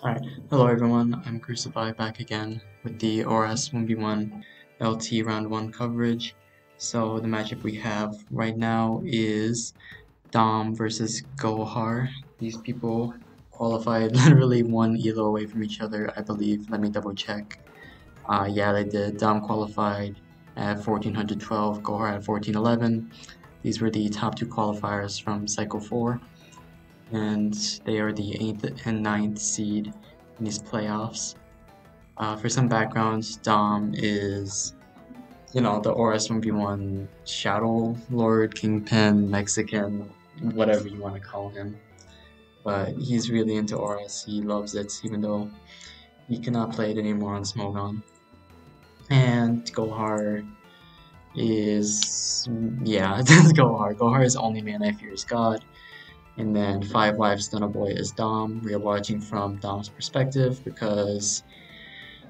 Alright, hello everyone, I'm Crucify back again with the ORAS 1v1 LT round 1 coverage. So the matchup we have right now is Dom versus Gohar. These people qualified literally one elo away from each other, I believe. Let me double check. Yeah, they did. Dom qualified at 1412, Gohar at 1411. These were the top two qualifiers from Cycle 4. And they are the 8th and 9th seed in these playoffs. For some background, Dom is, the ORAS 1v1 Shadow Lord, Kingpin, Mexican, whatever you want to call him. But he's really into ORAS, he loves it, even though he cannot play it anymore on Smogon. And Gohar is, yeah, it's Gohar. Gohar is only man I fear is God. And then 5 Lives Stunner Boy is Dom. We are watching from Dom's perspective because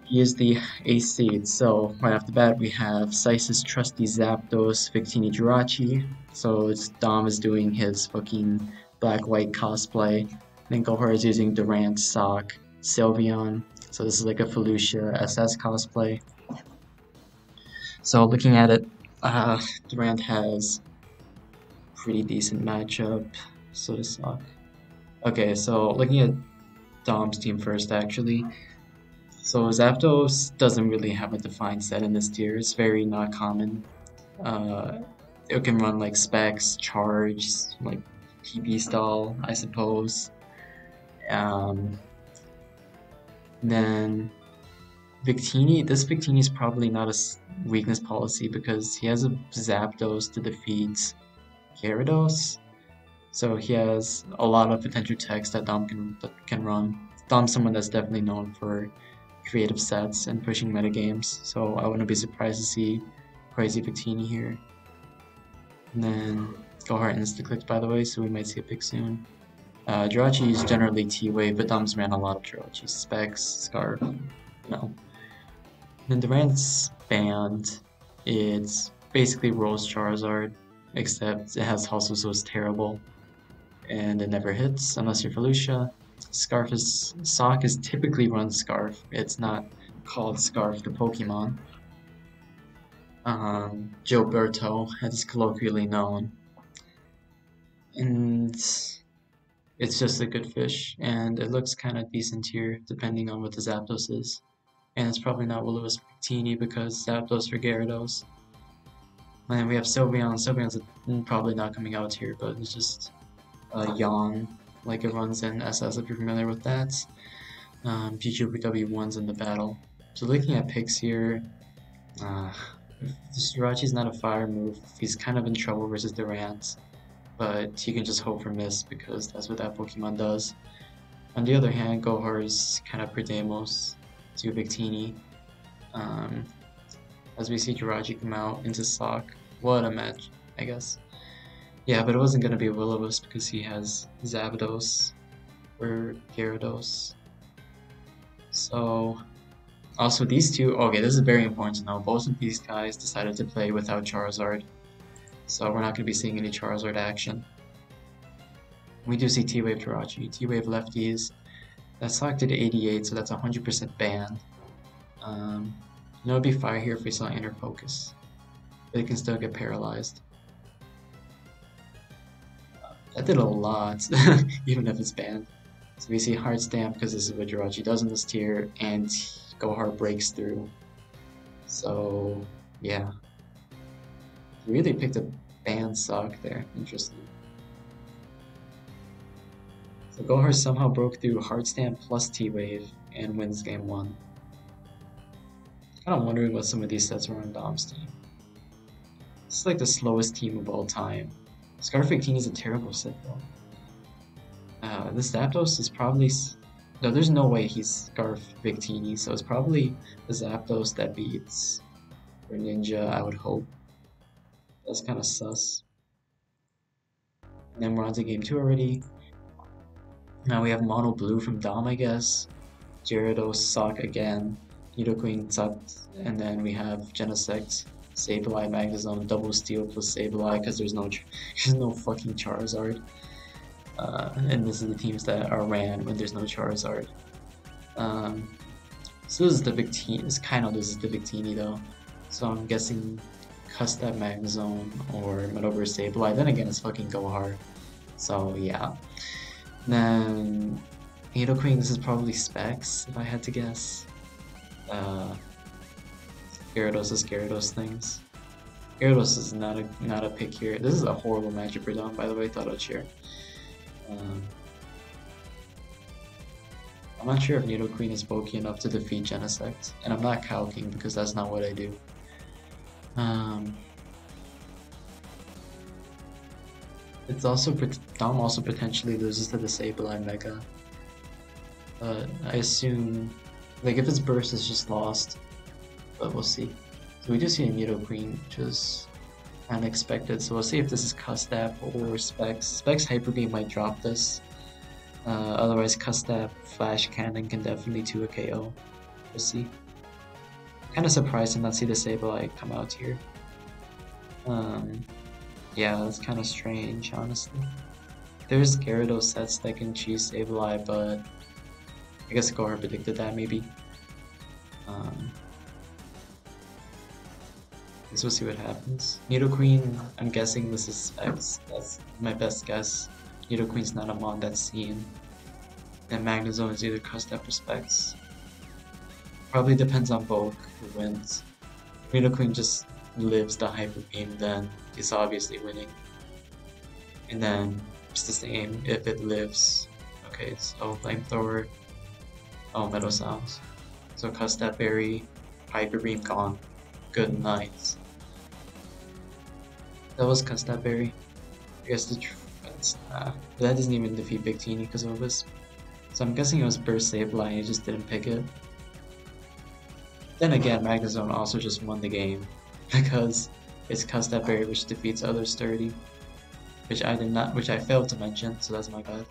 he is the 8th seed. So right off the bat we have Saisis Trusty Zapdos Victini Jirachi. So Dom is doing his fucking black-white cosplay. Then Gohar is using Durant, Sock, Sylveon. So this is like a Felucia SS cosplay. So looking at it, Durant has pretty decent matchup. So does Sock. Okay, so looking at Dom's team first, actually. So Zapdos doesn't really have a defined set in this tier. It's very not common. It can run like Specs, Charge, like TP stall, I suppose. Then Victini. This Victini is probably not a weakness policy because he has a Zapdos to defeat Gyarados. So he has a lot of potential techs that Dom can run. Dom's someone that's definitely known for creative sets and pushing metagames, so I wouldn't be surprised to see crazy Victini here. And then Gohar insta-clicked, by the way, so we might see a pick soon. Jirachi is generally T-Wave, but Dom's ran a lot of Jirachi. Specs, Scarf, no. Then Durant's banned. It's basically Rose Charizard, except it has Hustle, so it's terrible. And it never hits unless you're Felucia. Sock is typically run Scarf. It's not called Scarf the Pokemon. Gilberto, as colloquially known. And it's just a good fish, and it looks kind of decent here, depending on what the Zapdos is. And it's probably not Will-O-Wisp Victini because Zapdos for Gyarados. And we have Sylveon. Sylveon's probably not coming out here, but it's just Yawn, like it runs in SS if you're familiar with that. GGW1's in the battle. So looking at picks here, this Jirachi's not a fire move. He's kind of in trouble versus Durant, but he can just hope for miss because that's what that Pokemon does. On the other hand, Gohar is kind of Predamos to Victini. As we see Jirachi come out into Sock. What a match, I guess. Yeah, but it wasn't going to be Will-O-Wisp because he has Zapdos or Gyarados. So, also these two, okay, this is very important to know. Both of these guys decided to play without Charizard. So we're not going to be seeing any Charizard action. We do see T-Wave Jirachi, T-Wave lefties. That's selected 88, so that's 100% banned. It'd be fire here if we saw Inner Focus. But it can still get paralyzed. That did a lot, even if it's banned. So we see Heart Stamp because this is what Jirachi does in this tier, and Gohar breaks through. So, yeah. He really picked a banned Sock there. Interesting. So Gohar somehow broke through Heart Stamp plus T-Wave and wins game 1. Kind of wondering what some of these sets were on Dom's team. This is like the slowest team of all time. Scarf Victini is a terrible set though. This Zapdos is probably... No, there's no way he's Scarf Victini, so it's probably the Zapdos that beats Greninja, I would hope. That's kind of sus. And then we're on to game 2 already. Now we have Mono Blue from Dom, I guess. Gyarados, Sock again. Nidoqueen, Tucked, and then we have Genesect, Sableye, Magnezone, Double Steel plus Sableye because there's no fucking Charizard. And this is the teams that are ran when there's no Charizard. Um, so this is the Victini. This kind of loses the Victini though. So I'm guessing Custap Magnezone or Manover Sableye. Then again, it's fucking Gohar. So yeah. Then Nidoqueen. This is probably Specs if I had to guess. Gyarados is Gyarados things. Gyarados is not a pick here. This is a horrible matchup for Dom, by the way. Thought I'd share. Um, I'm not sure if Nidoqueen is bulky enough to defeat Genesect, and I'm not calking because that's not what I do. It's also Dom also potentially loses to the Sableye Mega, but I assume like if its burst is just lost, but we'll see. So we do see a Nidoqueen, which is unexpected. So we'll see if this is Custap or Specs. Specs Hyper Beam might drop this. Otherwise, Custap Flash Cannon can definitely 2 a KO. We'll see. Kind of surprised to not see the Sableye come out here. Yeah, that's kind of strange, honestly. There's Gyarados sets that can choose Sableye, but I guess Gohar predicted that maybe. Guess we'll see what happens. Nidoqueen, I'm guessing this is Specs. That's my best guess. Nidoqueen's not a mon that's seen. And Magnezone is either Custap or Specs. Probably depends on both who wins. Nidoqueen just lives the Hyper Beam, then it's obviously winning. And then it's the same if it lives. Okay, so Flamethrower. Oh, Meadow Sounds. So Custap Berry, Hyper Beam gone. Good night. That was Custap Berry. I guess that doesn't even defeat Victini because of this. So I'm guessing it was Burst Sableye and he just didn't pick it. Then again, Magnezone also just won the game because it's Custap Berry which defeats other Sturdy, which I failed to mention, so that's my bad.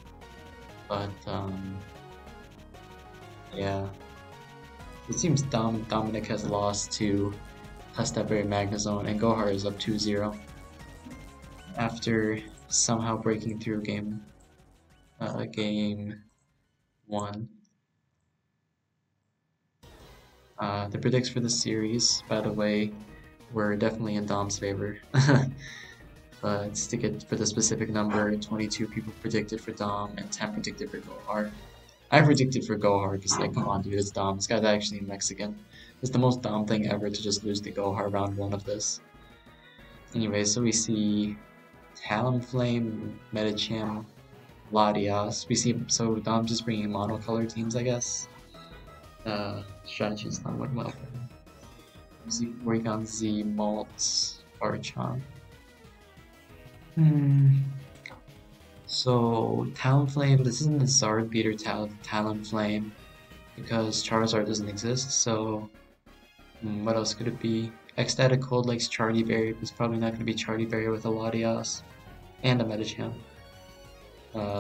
But yeah, it seems Dominic has lost to Custap Berry Magnezone, and Gohar is up 2-0 after somehow breaking through game 1. The predicts for the series, by the way, were definitely in Dom's favor. But to get for the specific number, 22 people predicted for Dom and 10 predicted for Gohar. I predicted for Gohar because, like, come on, dude, it's Dom. This guy's actually Mexican. It's the most Dom thing ever to just lose to Gohar round 1 of this. Anyway, so we see Talonflame, Medicham, Latias. We see, so Dom just bringing monocolor teams, I guess. Strategy's not working well for him. We see Porygon Z, Maltz, Archon. So Talonflame, this isn't a Zard beater Talonflame because Charizard doesn't exist, so what else could it be? Ecstatic Cold likes Charlie-Berry, but it's probably not going to be Charlie-Berry with a Latias and a Medicham.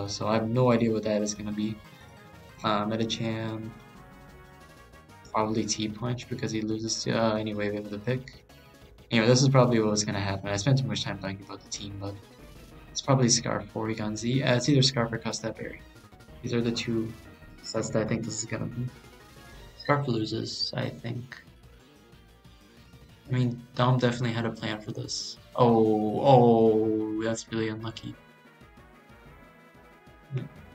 So I have no idea what that is going to be. Medicham, probably T-Punch because he loses to, anyway, we have the pick. Anyway, this is probably what was going to happen. I spent too much time thinking about the team, but it's probably Scarf, Porygon Z. It's either Scarf or Custap Berry. These are the two sets that I think this is going to be. Scarf loses, I think. I mean, Dom definitely had a plan for this. Oh, that's really unlucky.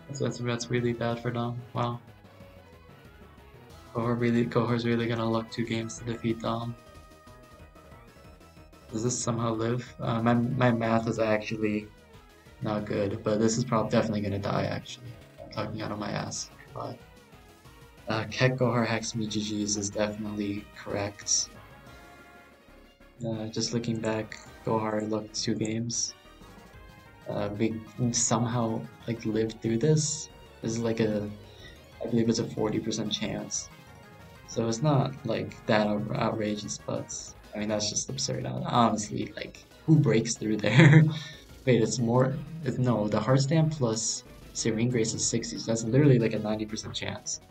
That's really bad for Dom. Wow. Gohar's really gonna luck 2 games to defeat Dom. Does this somehow live? My math is actually not good, but this is probably definitely gonna die. Actually, I'm talking out of my ass. But Kek Gohar Hex Me GG's is definitely correct. Just looking back, Gohar lucked 2 games. We somehow like lived through this. This is like I believe it's a 40% chance. So it's not like that outrageous, but I mean that's just absurd. Honestly, like who breaks through there? Wait, no, the Heart Stamp plus Serene Grace is 60, so that's literally like a 90% chance.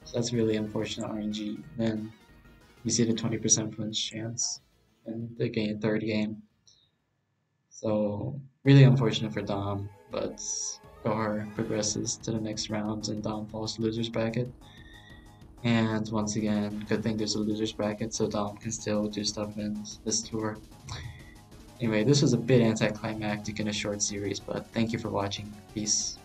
So that's really unfortunate RNG. Then you see the 20% flinch chance in the third game. So really unfortunate for Dom, but Gohar progresses to the next round and Dom falls to losers bracket. And once again, good thing there's a loser's bracket, so Dom can still do stuff in this tour. Anyway, this was a bit anticlimactic in a short series, but thank you for watching. Peace.